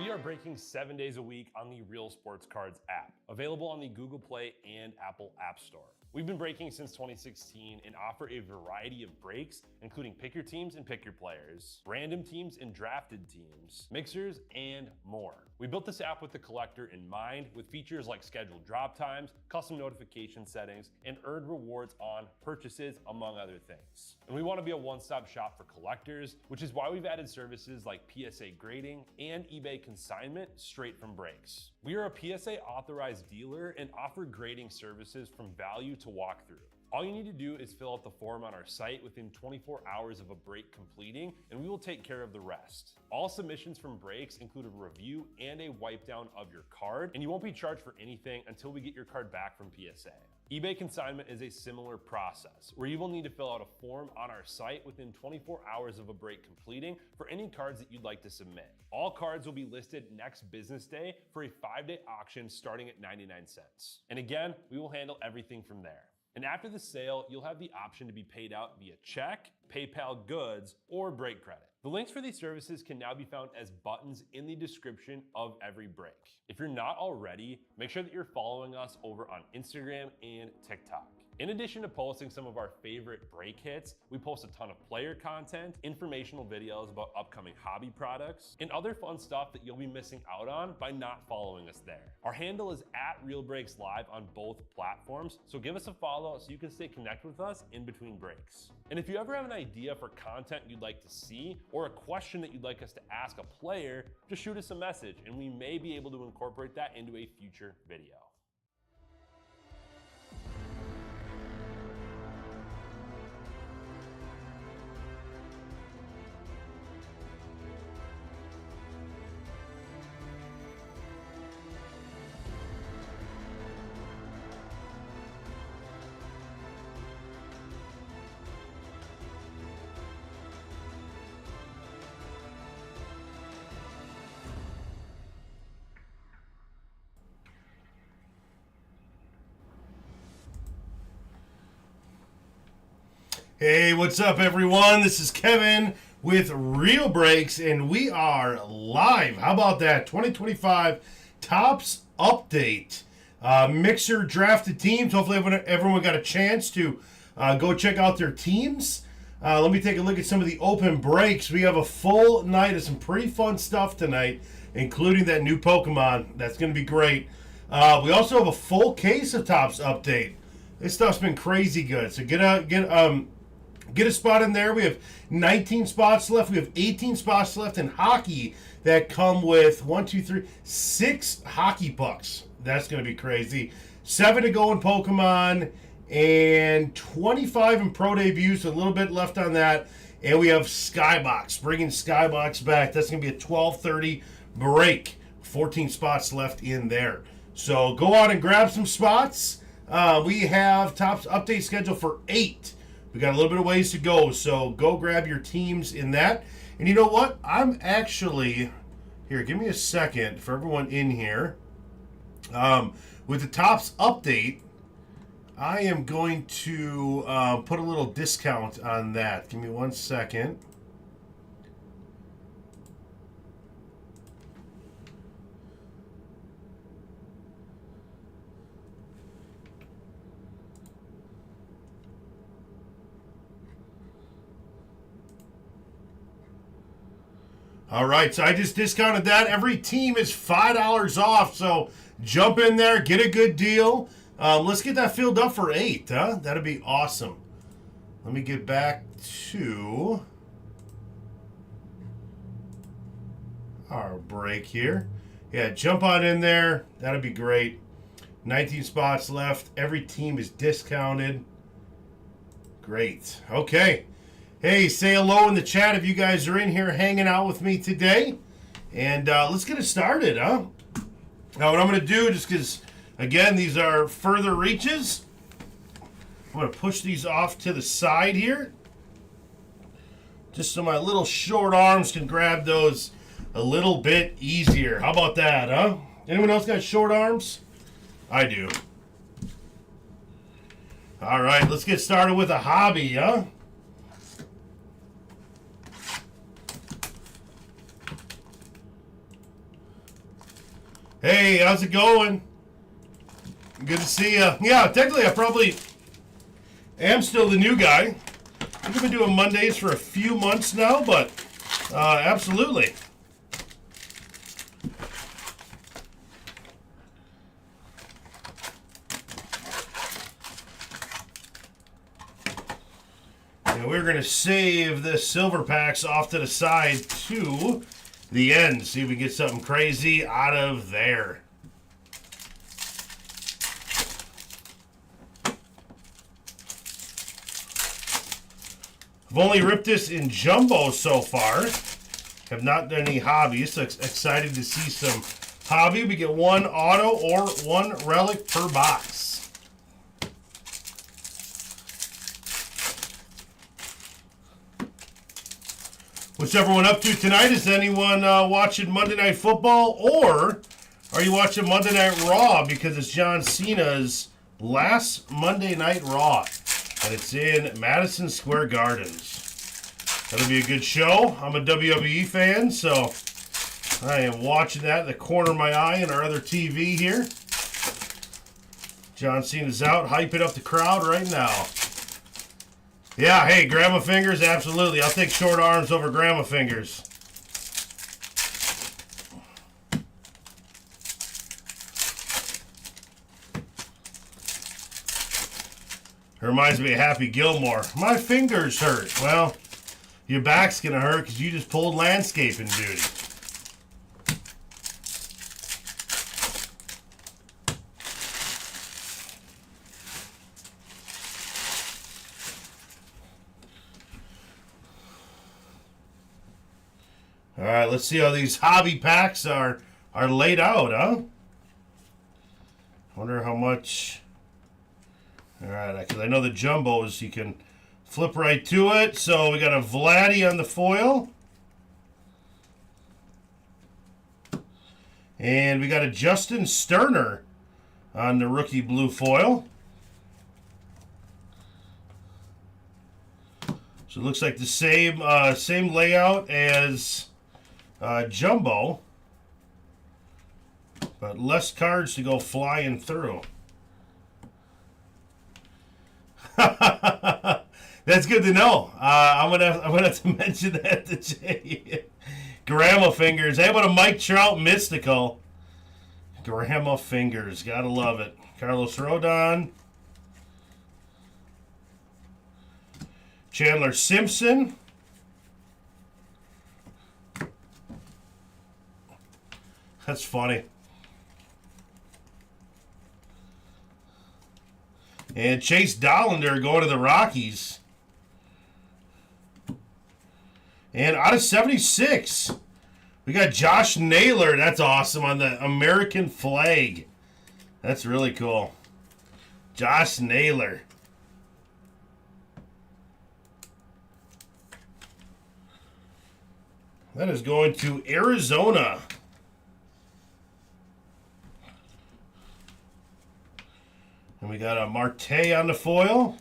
We are breaking 7 days a week on the Real Sports Cards app, available on the Google Play and Apple App Store. We've been breaking since 2016 and offer a variety of breaks, including pick your teams and pick your players, random teams and drafted teams, mixers, and more. We built this app with the collector in mind, with features like scheduled drop times, custom notification settings, and earned rewards on purchases, among other things. And we want to be a one-stop shop for collectors, which is why we've added services like PSA grading and eBay consignment straight from breaks. We are a PSA authorized dealer and offer grading services from value to walkthrough. All you need to do is fill out the form on our site within 24 hours of a break completing, and we will take care of the rest. All submissions from breaks include a review and a wipe down of your card, and you won't be charged for anything until we get your card back from PSA. eBay consignment is a similar process, where you will need to fill out a form on our site within 24 hours of a break completing for any cards that you'd like to submit. All cards will be listed next business day for a 5-day auction starting at 99 cents. And again, we will handle everything from there. And after the sale, you'll have the option to be paid out via check, PayPal goods, or break credit. The links for these services can now be found as buttons in the description of every break. If you're not already, make sure that you're following us over on Instagram and TikTok. In addition to posting some of our favorite break hits, we post a ton of player content, informational videos about upcoming hobby products, and other fun stuff that you'll be missing out on by not following us there. Our handle is @RealBreaksLive on both platforms, so give us a follow so you can stay connected with us in between breaks. And if you ever have an idea for content you'd like to see, or a question that you'd like us to ask a player, just shoot us a message and we may be able to incorporate that into a future video. Hey, what's up, everyone? This is Kevin with Real Breaks, and we are live. How about that? 2025 Topps Update. Mixer drafted teams. Hopefully everyone got a chance to go check out their teams. Let me take a look at some of the open breaks. We have a full night of some pretty fun stuff tonight, including that new Pokemon. That's going to be great. We also have a full case of Topps Update. This stuff's been crazy good. So get a spot in there. We have 19 spots left. We have 18 spots left in hockey that come with 6 hockey pucks. That's going to be crazy. 7 to go in Pokemon and 25 in Pro Debuts. So a little bit left on that. And we have Skybox, bringing Skybox back. That's going to be a 12:30 break. 14 spots left in there. So go on and grab some spots. We have Topps Update scheduled for 8. We got a little bit of ways to go, so go grab your teams in that. And you know what? I'm actually, here, give me a second for everyone in here. With the Topps Update, I am going to put a little discount on that. Give me 1 second. All right, so I just discounted that. Every team is $5 off, so jump in there, get a good deal. Let's get that filled up for 8, huh? That'd be awesome. Let me get back to our break here. Yeah, jump on in there. That'd be great. 19 spots left. Every team is discounted. Great. Okay. Hey, say hello in the chat if you guys are in here hanging out with me today. And let's get it started, huh? Now, what I'm going to do, just because, again, these are further reaches, I'm going to push these off to the side here, just so my little short arms can grab those a little bit easier. How about that, huh? Anyone else got short arms? I do. All right, let's get started with a hobby, huh? Hey, how's it going? Good to see you. Yeah, technically I probably am still the new guy. I've been doing Mondays for a few months now, but absolutely. And we're going to save the silver packs off to the side to the end. See if we can get something crazy out of there. I've only ripped this in jumbo so far. Have not done any hobbies, so excited to see some hobby. We get one auto or one relic per box. What's everyone up to tonight? Is anyone watching Monday Night Football, or are you watching Monday Night Raw because it's John Cena's last Monday Night Raw, and it's in Madison Square Gardens. That'll be a good show. I'm a WWE fan, so I am watching that in the corner of my eye in our other TV here. John Cena's out, hyping up the crowd right now. Yeah, hey, grandma fingers, absolutely. I'll take short arms over grandma fingers. It reminds me of Happy Gilmore. My fingers hurt. Well, your back's going to hurt because you just pulled landscaping duty. All right, let's see how these hobby packs are laid out, huh? Wonder how much. All right, because I know the jumbos, you can flip right to it. So we got a Vladdy on the foil. And we got a Justin Sterner on the rookie blue foil. So it looks like the same layout as jumbo, but less cards to go flying through. That's good to know. I'm gonna have to mention that to Jay. Grandma fingers. How about a Mike Trout mystical? Grandma fingers. Gotta love it. Carlos Rodon. Chandler Simpson. That's funny. And Chase Dollander going to the Rockies. And out of 76, we got Josh Naylor. That's awesome on the American flag. That's really cool. Josh Naylor. That is going to Arizona. And we got a Marte on the foil.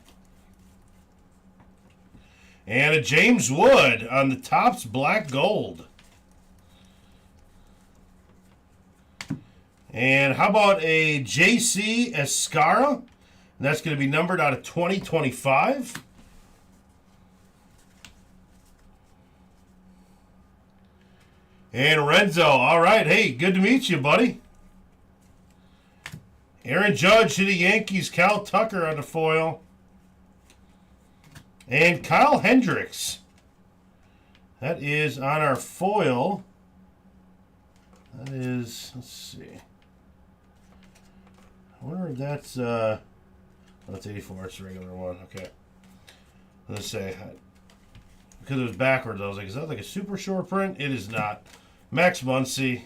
And a James Wood on the Topps black gold. And how about a JC Escara? And that's going to be numbered out of 2025. And Renzo. All right. Hey, good to meet you, buddy. Aaron Judge to the Yankees. Cal Tucker on the foil. And Kyle Hendricks. That is on our foil. That is, let's see. I wonder if that's, that's 84. It's a regular one. Okay. Let's say, because it was backwards, I was like, is that like a super short print? It is not. Max Muncy.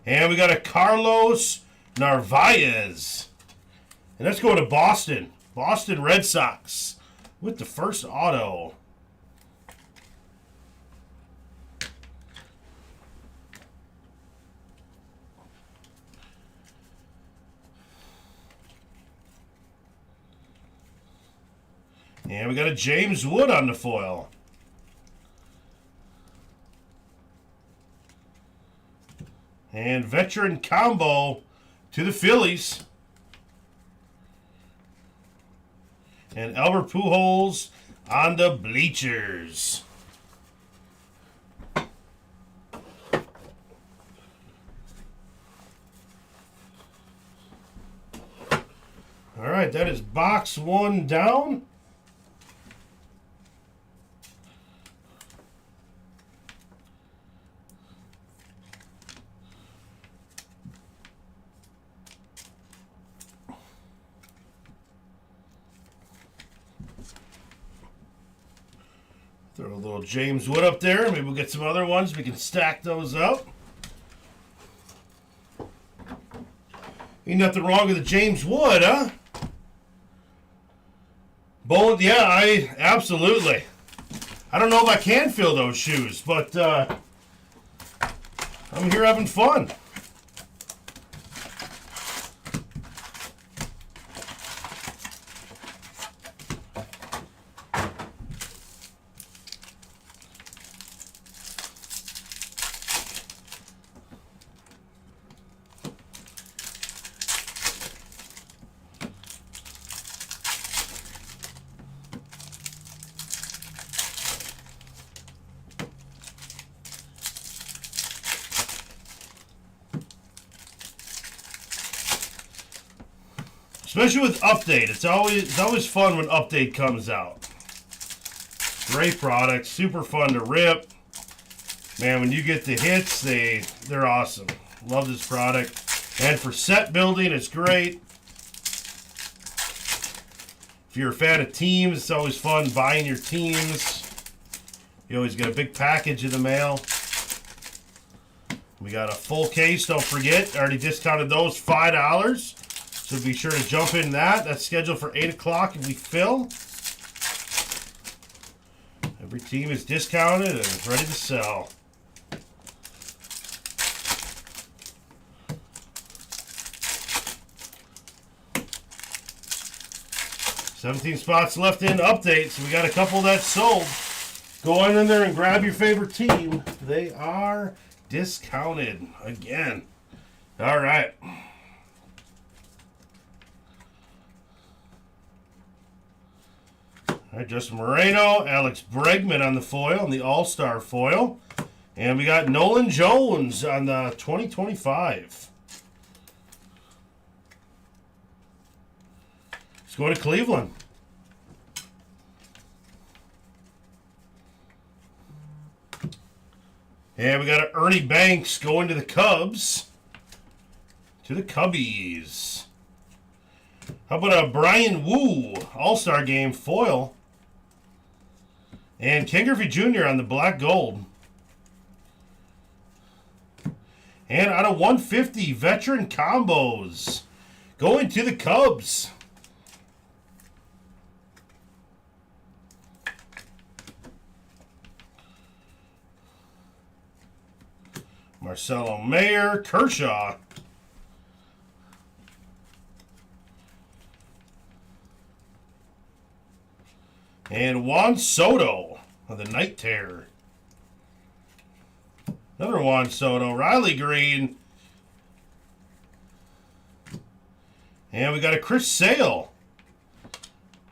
And we got a Carlos Narvaez. And let's go to Boston. Boston Red Sox with the first auto. And we got a James Wood on the foil. And veteran combo to the Phillies. And Albert Pujols on the bleachers. All right, that is box 1 down. Throw a little James Wood up there. Maybe we'll get some other ones. We can stack those up. Ain't nothing wrong with the James Wood, huh? Bowling, yeah, absolutely. I don't know if I can fill those shoes, but I'm here having fun. Especially with Update. It's always fun when Update comes out. Great product, super fun to rip. Man, when you get the hits, they're awesome. Love this product. And for set building, it's great. If you're a fan of teams, it's always fun buying your teams. You always get a big package in the mail. We got a full case, don't forget. I already discounted those, $5. So be sure to jump in that. That's scheduled for 8 o'clock if we fill. Every team is discounted and is ready to sell. $17 spots left in Update, so we got a couple that sold. Go on in there and grab your favorite team. They are discounted again. All right. All right, Justin Moreno, Alex Bregman on the foil, and the All-Star foil. And we got Nolan Jones on the 2025. Let's go to Cleveland. And we got Ernie Banks going to the Cubs. To the Cubbies. How about a Brian Wu All-Star Game foil? And Ken Griffey Jr. on the black gold. And out of 150, veteran combos. Going to the Cubs. Marcelo Mayer, Kershaw. And Juan Soto of the Night Terror. Another Juan Soto. Riley Green. And we got a Chris Sale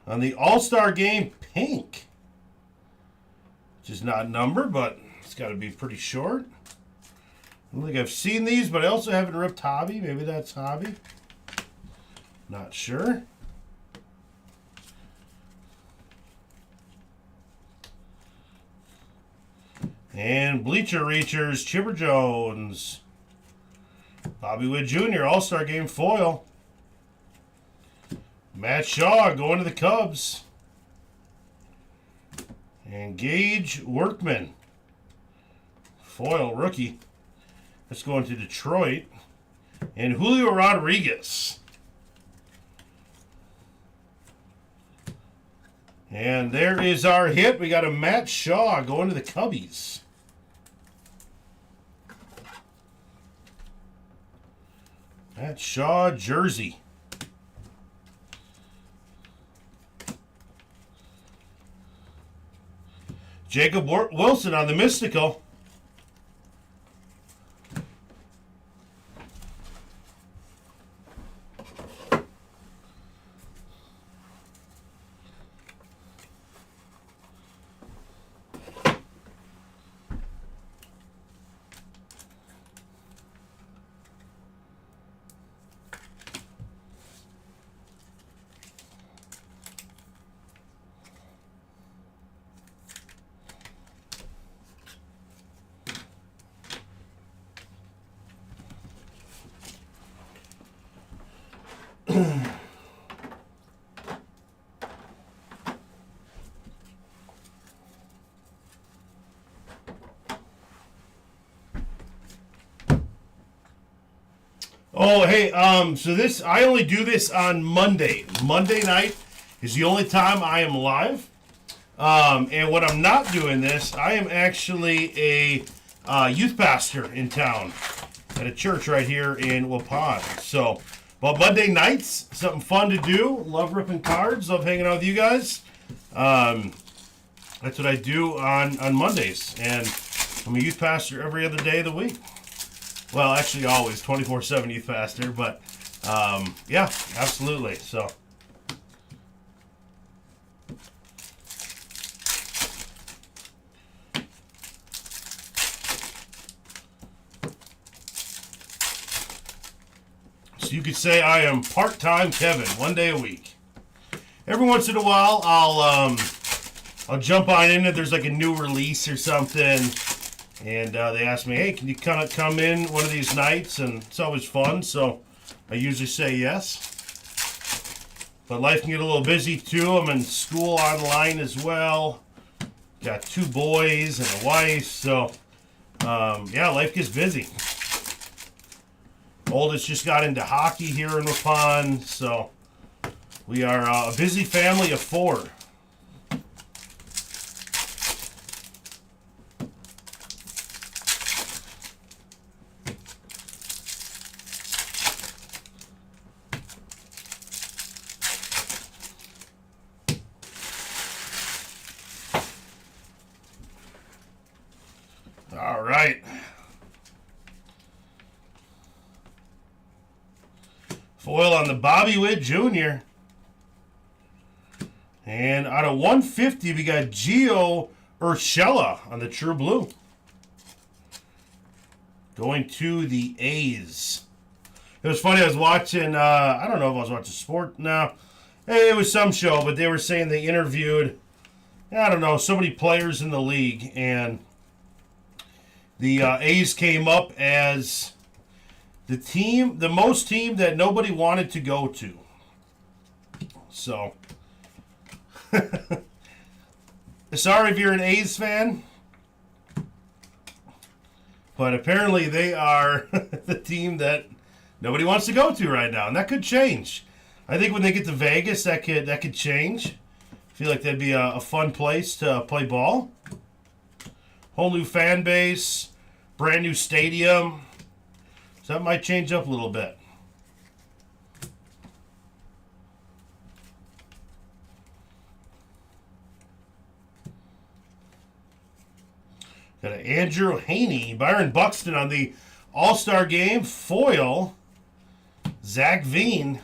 on the All-Star Game pink. Which is not numbered, but it's got to be pretty short. I don't think I've seen these, but I also haven't ripped Hobby. Maybe that's Hobby. Not sure. And Bleacher Reachers, Chipper Jones. Bobby Witt Jr., All-Star Game foil. Matt Shaw going to the Cubs. And Gage Workman. Foil rookie. Let's go into Detroit. And Julio Rodriguez. And there is our hit. We got a Matt Shaw going to the Cubbies. Matt Shaw jersey. Jacob Wilson on the Mystical. Oh, hey, so this, I only do this on Monday. Monday night is the only time I am live. And when I'm not doing this, I am actually a youth pastor in town at a church right here in Waupun. So, but Monday nights, something fun to do. Love ripping cards. Love hanging out with you guys. That's what I do on Mondays. And I'm a youth pastor every other day of the week. Well, actually always 24/7 youth pastor. But, yeah, absolutely. So... So you could say I am part-time Kevin, 1 day a week. Every once in a while, I'll jump on in if there's like a new release or something, and they ask me, hey, can you kind of come in one of these nights? And it's always fun, so I usually say yes. But life can get a little busy too. I'm in school online as well. Got 2 boys and a wife, so yeah, life gets busy. Oldest just got into hockey here in Waupun, so we are a busy family of 4. All right. Foil on the Bobby Witt Jr. And out of 150, we got Gio Urshela on the True Blue. Going to the A's. It was funny, I was watching, I don't know if I was watching sport. No, it was some show, but they were saying they interviewed, I don't know, so many players in the league. And the A's came up as... the most team that nobody wanted to go to. So, sorry if you're an A's fan, but apparently they are the team that nobody wants to go to right now, and that could change. I think when they get to Vegas, that could change. I feel like that'd be a fun place to play ball. Whole new fan base, brand new stadium. So that might change up a little bit. Got an Andrew Haney, Byron Buxton on the All-Star Game. Foil, Zach Veen.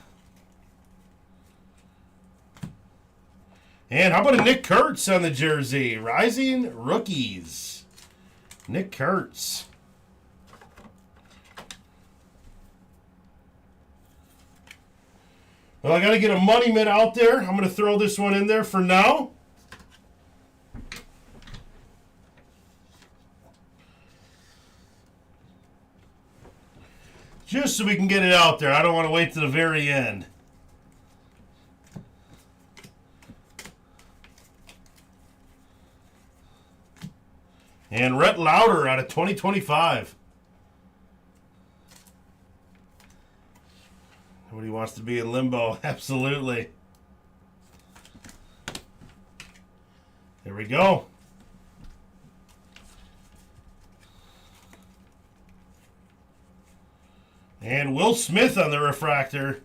And how about a Nick Kurtz on the jersey? Rising Rookies. Nick Kurtz. Well, I got to get a money mitt out there. I'm going to throw this one in there for now. Just so we can get it out there. I don't want to wait to the very end. And Rhett Lauder out of 2025. Nobody wants to be in limbo. Absolutely. There we go. And Will Smith on the refractor.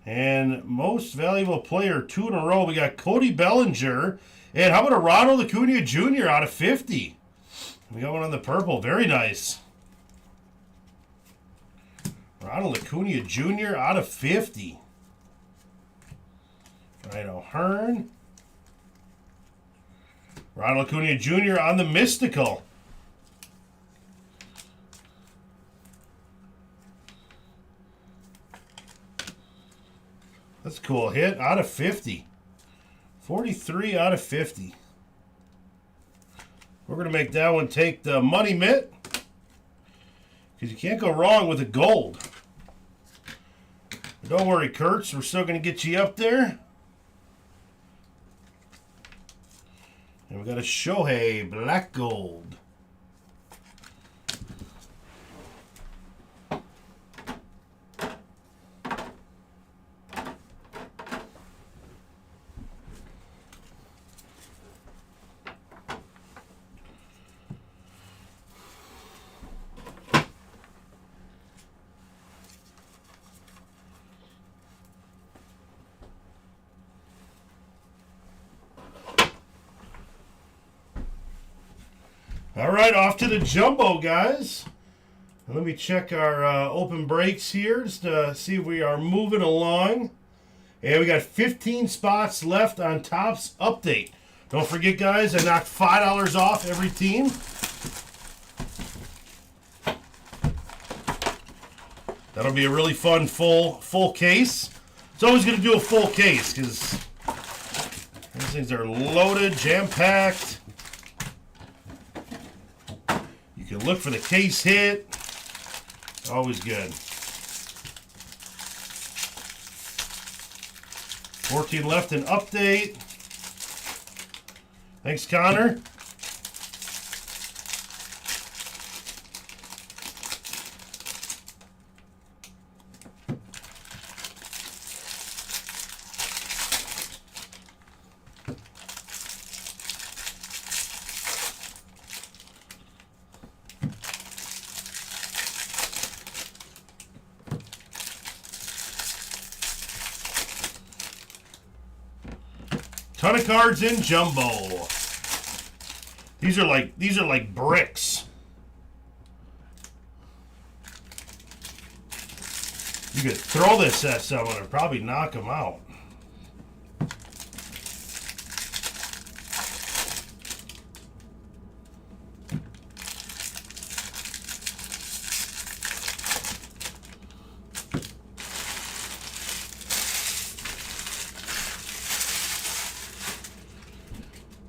And most valuable player, 2 in a row. We got Cody Bellinger. And how about a Ronald Acuna Jr. out of 50? We got one on the purple. Very nice. Ronald Acuna Jr. out of 50. Right, O'Hearn. Ronald Acuna Jr. on the Mystical. That's a cool hit. Out of 50. 43 out of 50. We're going to make that one take the money mitt. Because you can't go wrong with a gold. Don't worry, Kurtz. We're still going to get you up there. And we got a Shohei Black Gold. All right, off to the jumbo, guys. And let me check our open breaks here just to see if we are moving along. And we got 15 spots left on Topps Update. Don't forget, guys, I knocked $5 off every team. That'll be a really fun full case. It's always going to do a full case because these things are loaded, jam-packed. You can look for the case hit. Always good. 14 left in update. Thanks, Connor. Ton of cards in jumbo. These are like bricks. You could throw this at someone and probably knock them out.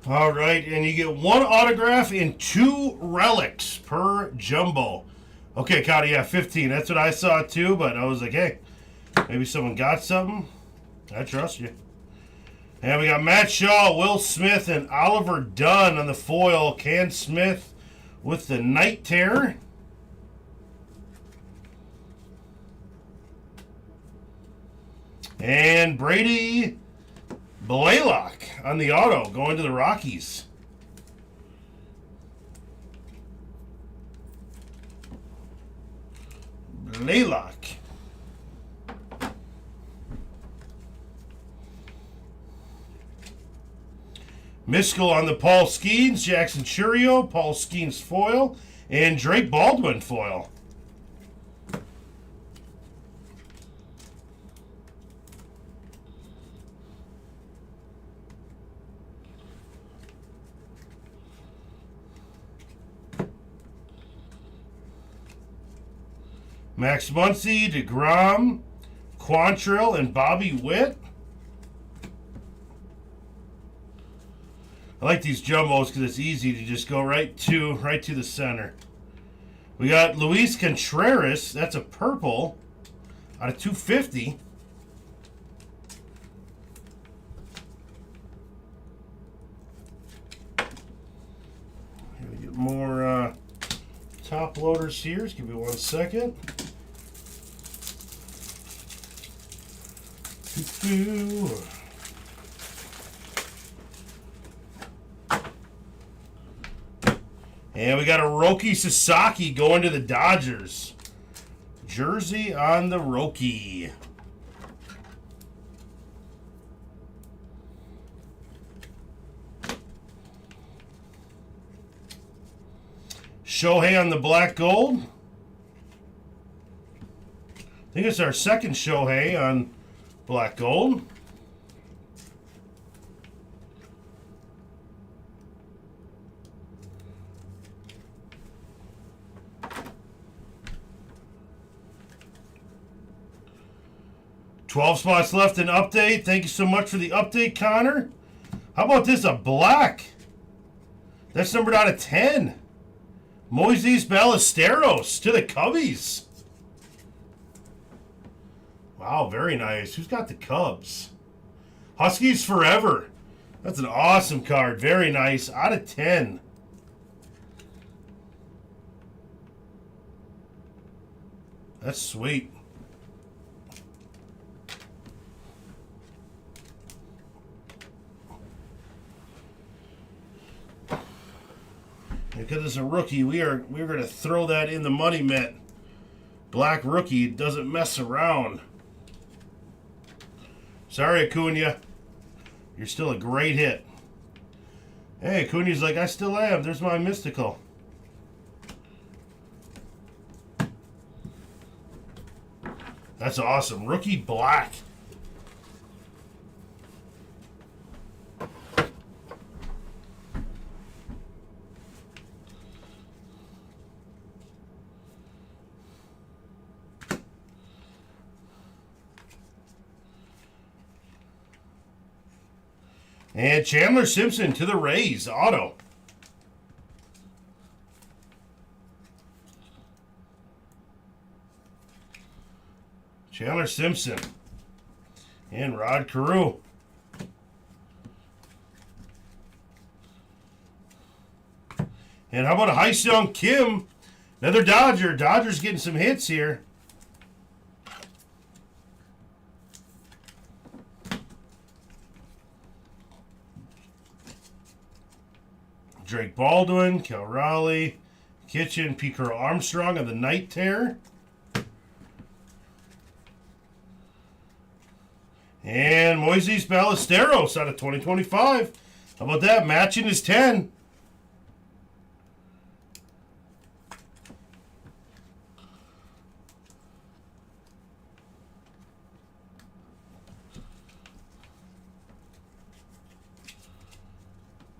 All right, and you get 1 autograph and 2 relics per jumbo. Okay, Cotty, yeah, 15. That's what I saw too, but I was like, hey, maybe someone got something. I trust you. And we got Matt Shaw, Will Smith, and Oliver Dunn on the foil. Can Smith with the Night Terror. And Brady Blaylock on the auto, going to the Rockies. Blaylock. Miskell on the Paul Skeens, Jackson Chourio, Paul Skeens foil, and Drake Baldwin foil. Max Muncy, DeGrom, Quantrill, and Bobby Witt. I like these jumbos because it's easy to just go right to the center. We got Luis Contreras. That's a purple out of 250. Gonna get more top loaders here. Just give me 1 second. And we got a Roki Sasaki going to the Dodgers. Jersey on the Roki. Shohei on the black gold. I think it's our second Shohei on black gold. $12 spots left in update. Thank you so much for the update, Connor. How about this? A black. That's numbered out of 10. Moises Ballesteros to the Cubbies. Wow, very nice. Who's got the Cubs? Huskies Forever. That's an awesome card. Very nice. Out of 10. That's sweet. Because it's a rookie, we're going to throw that in the money mitt. Black rookie doesn't mess around. Sorry, Acuna. You're still a great hit. Hey, Acuna's like, I still am. There's my mystical. That's awesome. Rookie black. And Chandler Simpson to the Rays, auto. Chandler Simpson. And Rod Carew. And how about a Hyun-Sung Kim? Another Dodger. Dodgers getting some hits here. Drake Baldwin, Cal Raleigh, Kitchen, P. Curl Armstrong on the Night Terror. And Moises Ballesteros out of 2025. How about that? Matching his 10.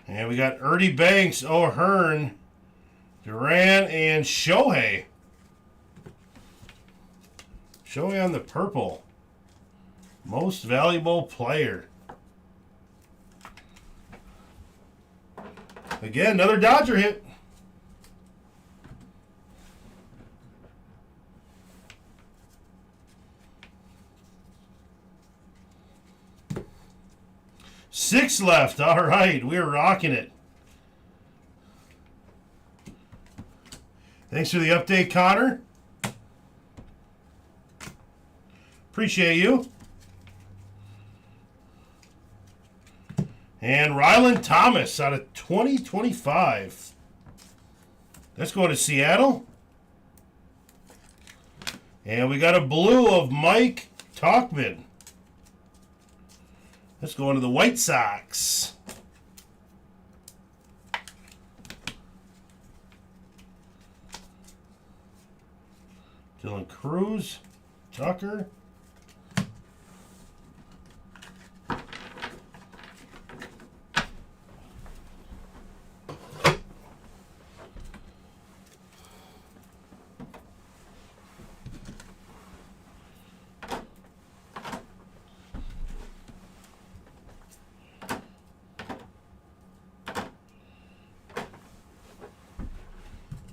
And we got Ernie Banks, O'Hearn, Duran, and Shohei. Shohei on the purple. Most valuable player. Again, another Dodger hit. Six left. All right, we're rocking it. Thanks for the update, Connor. Appreciate you. And Ryland Thomas out of 2025. That's going to Seattle. And we got a blue of Mike Tauchman. Let's go into the White Sox. Dylan Cruz, Tucker.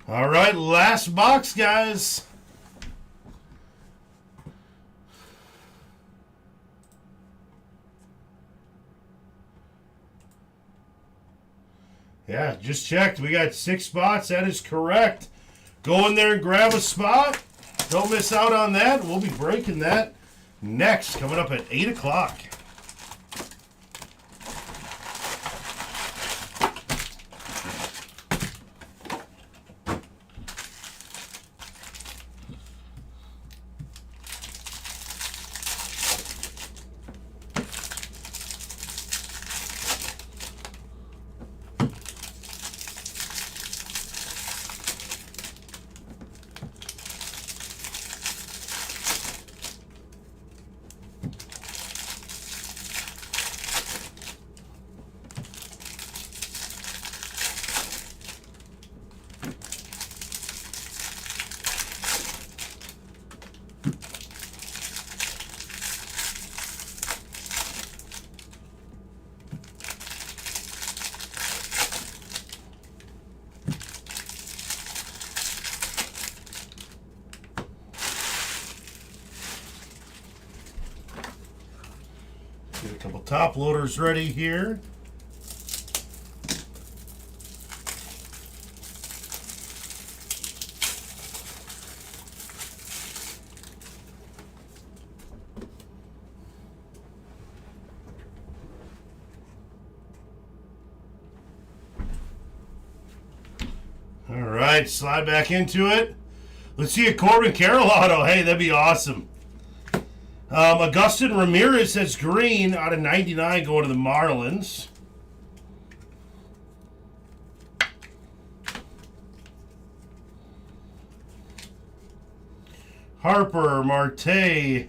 All right, last box, guys. Yeah, just checked. We got 6 spots. That is correct. Go in there and grab a spot. Don't miss out on that. We'll be breaking that next, coming up at 8 o'clock. Get a couple top loaders ready here. All right, slide back into it. Let's see a Corbin Carroll auto. Hey, that'd be awesome. Augustin Ramirez has green out of 99 going to the Marlins. Harper, Marte,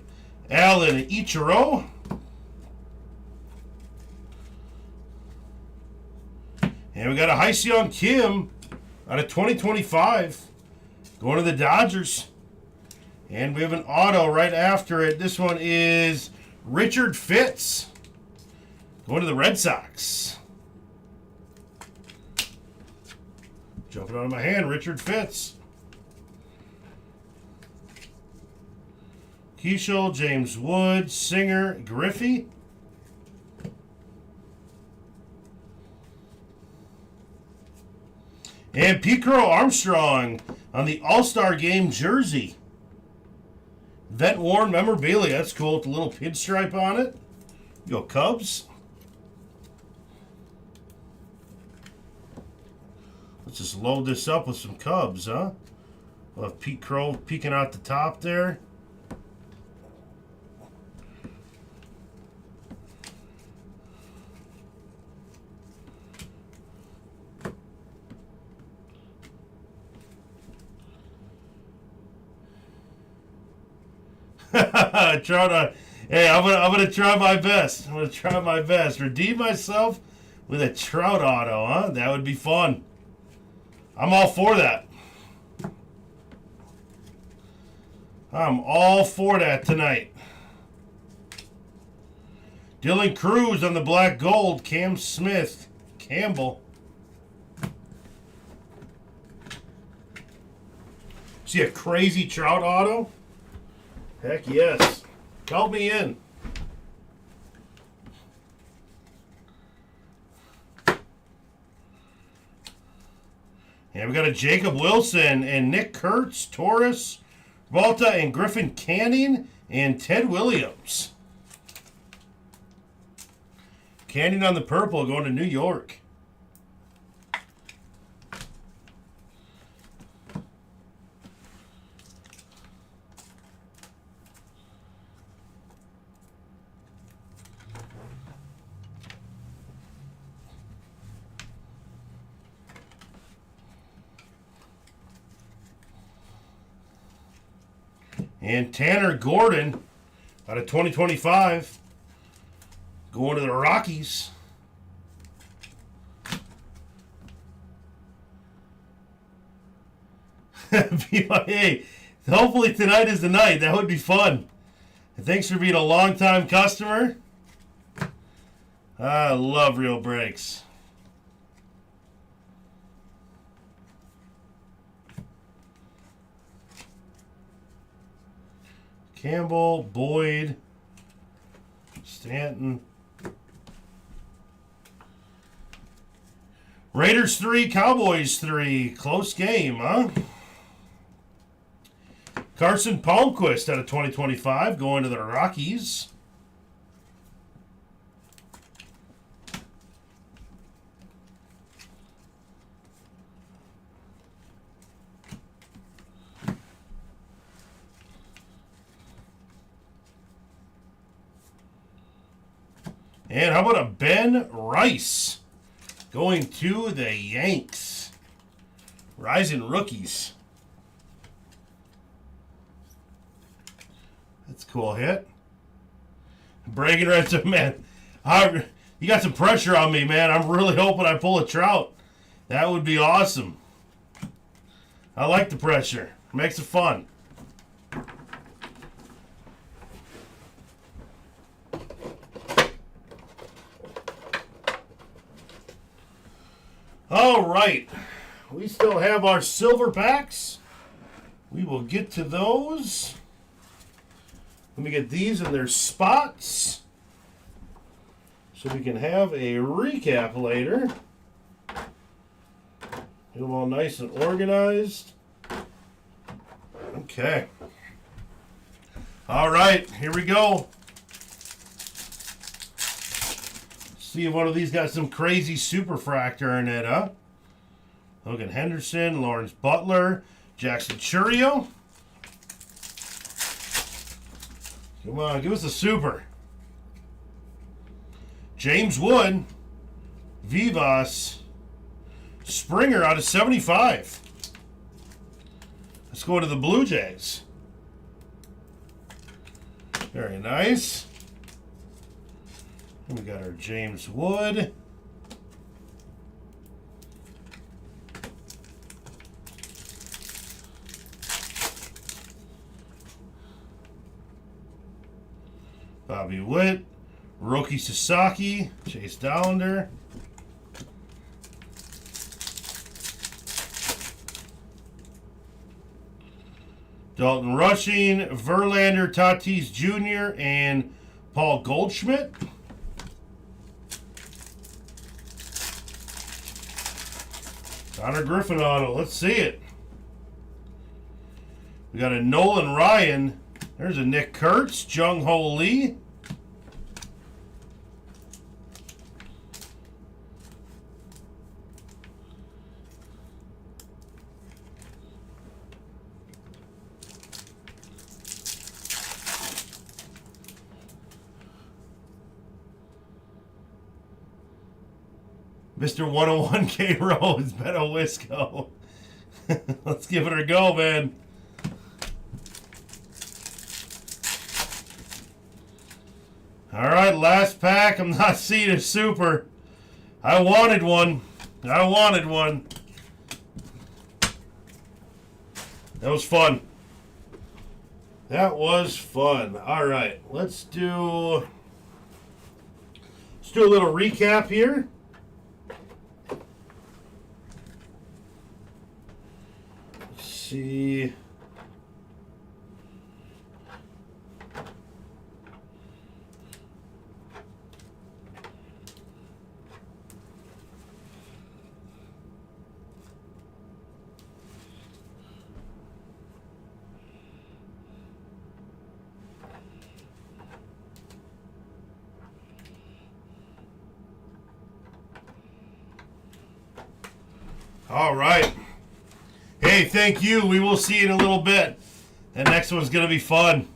Allen, Ichiro. And we got a Hyseon Kim out of 2025 going to the Dodgers. And we have an auto right after it. This one is Richard Fitz going to the Red Sox. Jumping out of my hand, Richard Fitz. Keishel, James Wood, Singer, Griffey. And Picro Armstrong on the All-Star Game jersey. Vet worn memorabilia. That's cool with the little pinstripe on it. Go Cubs. Let's just load this up with some Cubs, huh? We'll have Pete Crow peeking out the top there. Hey, I'm gonna try my best. I'm gonna try my best. Redeem myself with a Trout auto, huh? That would be fun. I'm all for that. I'm all for that tonight. Dylan Cruz on the black gold. Cam Smith, Campbell. See a crazy Trout auto? Heck yes. Count me in. And we got a Jacob Wilson and Nick Kurtz, Torres, Volta, and Griffin Canning, and Ted Williams. Canning on the purple going to New York. And Tanner Gordon out of 2025 going to the Rockies. Hey, hopefully tonight is the night. That would be fun. And thanks for being a long-time customer. I love Real Breaks. Campbell, Boyd, Stanton. Raiders 3, Cowboys 3. Close game, huh? Carson Palmquist out of 2025 going to the Rockies. And how about a Ben Rice going to the Yanks? Rising rookies. That's a cool hit. Bragging rights, man. You got some pressure on me, man. I'm really hoping I pull a Trout. That would be awesome. I like the pressure. Makes it fun. All right, we still have our silver packs. We will get to those. Let me get these in their spots. so we can have a recap later. Get them all nice and organized. Okay. All right, here we go. See if one of these got some crazy superfractor in it, huh? Logan Henderson, Lawrence Butler, Jackson Churio. Come on, give us a super. James Wood, Vivas, Springer out of 75. Let's go to the Blue Jays. Very nice. And we got our James Wood. Bobby Witt, Roki Sasaki, Chase Dollander. Dalton Rushing, Verlander, Tatis Jr., and Paul Goldschmidt. Connor Griffin auto. Let's see it. We got a Nolan Ryan. There's a Nick Kurtz, Jung Ho Lee. Mr. 101K Rose, Beto Wisco. Let's give it a go, man. All right, last pack. I'm not seeing a super. I wanted one. I wanted one. That was fun. That was fun. All right, let's do a little recap here. Let's see. All right. Hey, thank you. We will see you in a little bit. The next one's going to be fun.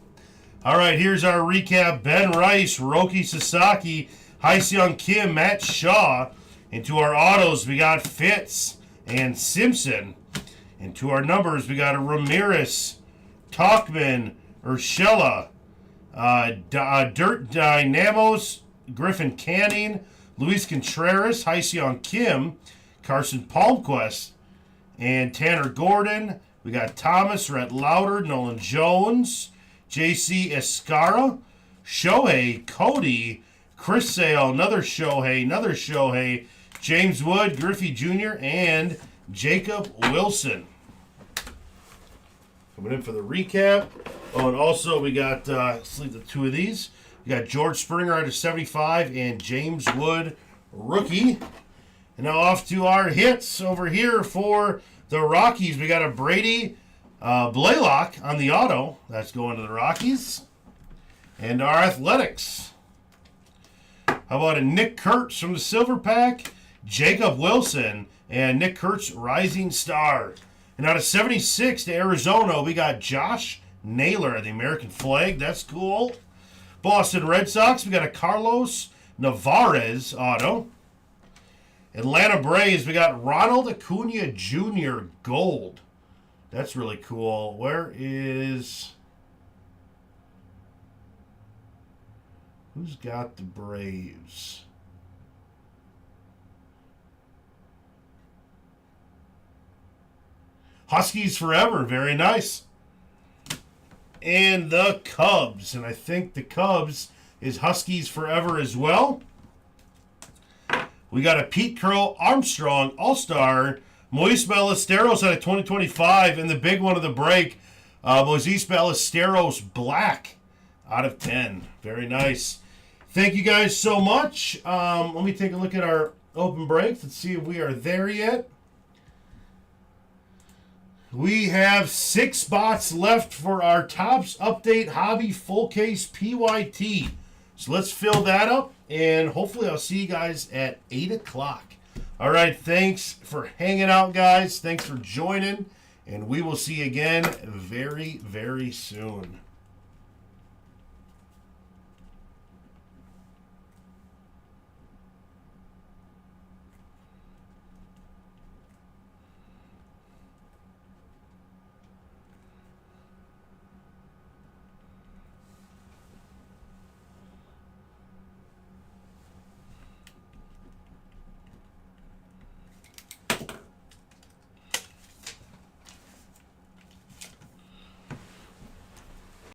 All right, here's our recap. Ben Rice, Roki Sasaki, Hyseung Kim, Matt Shaw. And to our autos, we got Fitz and Simpson. And to our numbers, we got a Ramirez, Talkman, Urshela, Dirt Dynamos, Griffin Canning, Luis Contreras, Hyseung Kim, Carson Palmquist, and Tanner Gordon. We got Thomas, Rhett Lauder, Nolan Jones, JC Escara, Shohei, Cody, Chris Sale, another Shohei, James Wood, Griffey Jr., and Jacob Wilson. Coming in for the recap. Oh, and also we got, let's leave the two of these. We got George Springer out of 75 and James Wood, rookie. And now off to our hits over here for the Rockies. We got a Brady Blaylock on the auto. That's going to the Rockies. And our Athletics. How about a Nick Kurtz from the Silver Pack? Jacob Wilson and Nick Kurtz Rising Star. And out of 76 to Arizona, we got Josh Naylor, the American flag. That's cool. Boston Red Sox, we got a Carlos Navarez auto. Atlanta Braves, we got Ronald Acuna Jr. Gold. That's really cool. Who's got the Braves? Huskies Forever. Very nice. And the Cubs. And I think the Cubs is Huskies Forever as well. We got a Pete Crow Armstrong All-Star, Moisés Ballesteros out of 2025, and the big one of the break, Moisés Ballesteros Black out of 10. Very nice. Thank you guys so much. Let me take a look at our open breaks. Let's see if we are there yet. We have 6 spots left for our Topps Update Hobby Full Case PYT. So let's fill that up, and hopefully I'll see you guys at 8 o'clock. All right, thanks for hanging out, guys. Thanks for joining, and we will see you again very, very soon.